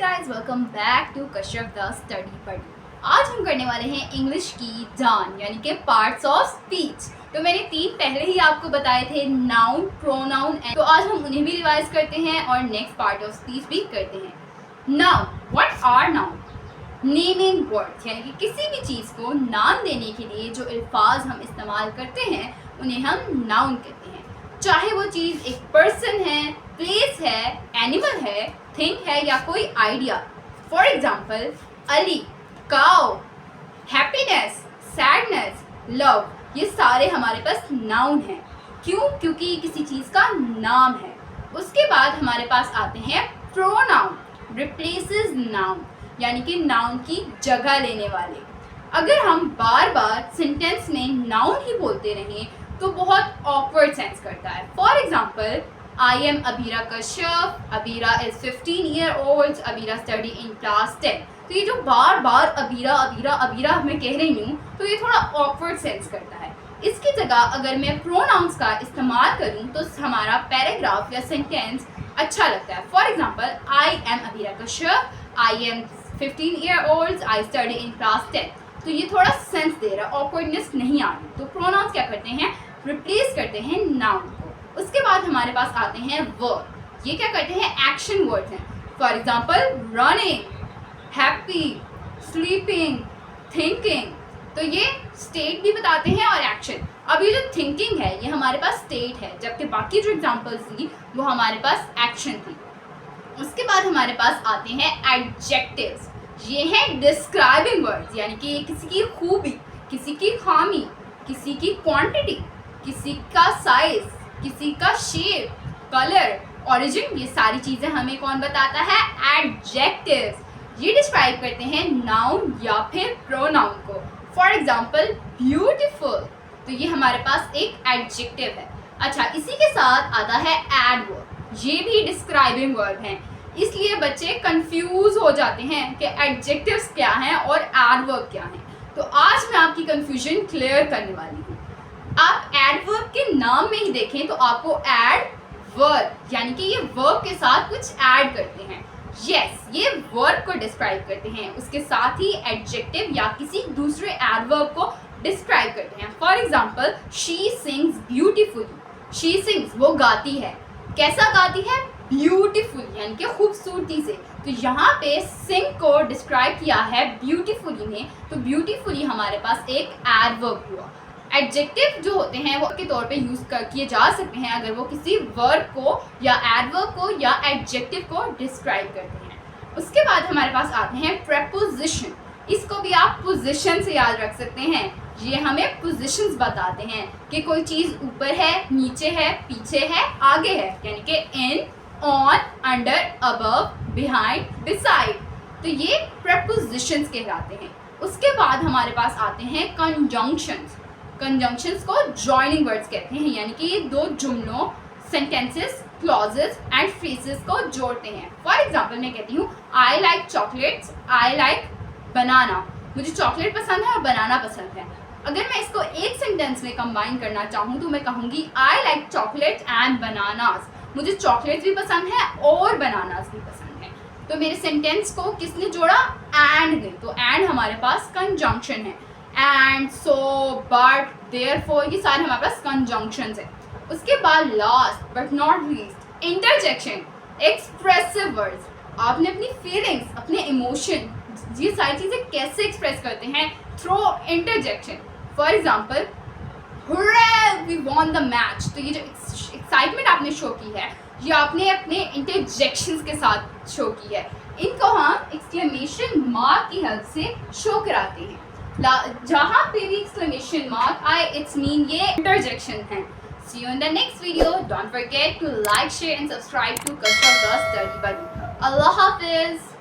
Guys, welcome back to Kashyap the study buddy. आज हम करने वाले हैं इंग्लिश की जान यानी कि पार्ट्स ऑफ स्पीच। तो मैंने 3 पहले ही आपको बताए थे, नाउन, प्रोनाउन एंड, तो आज हम उन्हें भी रिवाइज करते हैं और नेक्स्ट पार्ट ऑफ स्पीच भी करते हैं। Noun, what are noun? Naming words, यानी कि किसी भी चीज़ को नाम देने के लिए जो अल्फाज हम इस्तेमाल करते हैं उन्हें हम नाउन कहते हैं। चाहे वो चीज़ एक पर्सन है, प्लेस है, एनिमल है, थिंग है या कोई idea. For example, Ali, cow, happiness, sadness, love, ये सारे हमारे पास नाउन हैं। क्यों? क्योंकि किसी चीज़ का नाम है। उसके बाद हमारे पास आते हैं प्रोनाउन, रिप्लेसेस नाउन, यानी कि नाउन की जगह लेने वाले। अगर हम बार बार सेंटेंस में नाउन ही बोलते रहें तो बहुत ऑकवर्ड सेंस करता है। For example, I am Abira Kashyap, Abira is 15 year old, Abira study in class 10। तो ये जो बार बार अबीरा अबीरा अबीरा मैं कह रही हूँ तो ये थोड़ा ऑकवर्ड सेंस करता है। इसकी जगह अगर मैं प्रोनाउंस का इस्तेमाल करूँ तो हमारा पैराग्राफ या सेंटेंस अच्छा लगता है। For example, I am Abira Kashyap, I am 15 year old, I study in class 10। तो ये थोड़ा सेंस दे रहा है, ऑकवर्डनेस नहीं आ रही। तो प्रोनाउंस क्या करते हैं? रिप्लेस करते हैं नाउन को। उसके बाद हमारे पास आते हैं वर्ब। ये क्या करते हैं? एक्शन वर्ड्स हैं। For example, running, happy, sleeping, thinking. तो ये स्टेट भी बताते हैं और एक्शन। अब ये जो थिंकिंग है ये हमारे पास स्टेट है, जबकि बाकी जो एग्जाम्पल्स थी वो हमारे पास एक्शन थी। उसके बाद हमारे पास आते हैं एडजेक्टिव्स। ये हैं डिस्क्राइबिंग वर्ड्स, यानी कि किसी की खूबी, किसी की खामी, किसी की क्वांटिटी, किसी का साइज, किसी का शेप, कलर, ओरिजिन, ये सारी चीज़ें हमें कौन बताता है? एडजेक्टिव्स। ये डिस्क्राइब करते हैं नाउन या फिर प्रोनाउन को। फॉर एग्जाम्पल, ब्यूटीफुल, तो ये हमारे पास एक एडजेक्टिव है। अच्छा, इसी के साथ आता है एडवर्ब। ये भी डिस्क्राइबिंग वर्ब हैं, इसलिए बच्चे कंफ्यूज हो जाते हैं कि एडजेक्टिव्स क्या हैं और एडवर्ब क्या हैं। तो आज मैं आपकी कंफ्यूजन क्लियर करने वाली हूँ। आप एडवर्ब के नाम में ही देखें तो आपको एड वर्ब, यानी कि ये वर्ब के साथ कुछ ऐड करते हैं। यस, ये वर्ब को डिस्क्राइब करते हैं, उसके साथ ही एडजेक्टिव या किसी दूसरे एडवर्ब को डिस्क्राइब करते हैं। For example, she sings beautifully. She sings, वो गाती है। कैसा गाती है? ब्यूटीफुल, यानी कि खूबसूरती से। तो यहाँ पे सिंग को डिस्क्राइब किया है ब्यूटीफुली ने, तो ब्यूटीफुली हमारे पास एक एडवर्ब हुआ। एडजेक्टिव जो होते हैं वो के तौर पे यूज़ किए जा सकते हैं अगर वो किसी वर्ब को या एडवर्ब को या एडजेक्टिव को डिस्क्राइब करते हैं। उसके बाद हमारे पास आते हैं प्रेपोजिशन। इसको भी आप पोजिशन से याद रख सकते हैं। ये हमें पोजिशंस बताते हैं कि कोई चीज़ ऊपर है, नीचे है, पीछे है, आगे है, यानी कि in, on, under, above, behind, beside. तो ये प्रेपोजिशंस कहलाते हैं। उसके बाद हमारे पास आते हैं कंजंक्शंस। कंजंक्शंस को जॉइनिंग वर्ड्स कहते हैं, यानी कि ये दो जुमलों, सेंटेंसेस, क्लॉजेस एंड फ्रेजेस को जोड़ते हैं। फॉर एग्जाम्पल, मैं कहती हूँ I like chocolates, I like banana. मुझे चॉकलेट पसंद है और बनाना पसंद है। अगर मैं इसको एक सेंटेंस में कंबाइन करना चाहूँ तो मैं कहूँगी I like chocolate and bananas. मुझे चॉकलेट भी पसंद है और बनानास भी पसंद है। तो मेरे सेंटेंस को किसने जोड़ा? एंड ने। तो एंड हमारे पास कंजंक्शन है। एंड, सो, बट, देयरफॉर, ये सारे हमारे पास कंजंक्शंस हैं। उसके बाद last but not least, interjection, expressive words. आपने अपनी फीलिंग्स, अपने इमोशन, ये सारी चीज़ें कैसे एक्सप्रेस करते हैं? Through interjection. For example, hurray we won the match. तो ये जो एक्साइटमेंट आपने शो की है ये आपने अपने इंटरजेक्शंस के साथ शो की है। इनको हम एक्सक्लेमेशन मार्क की हेल्प से शो कराते हैं। जहाँ पे भी एक्सक्लेमेशन मार्क आए, इट्स मीन ये इंटरजेक्शन है। See you in the next video. Don't forget to like, share and subscribe to Kashaf the Study Buddy. Allah Hafiz.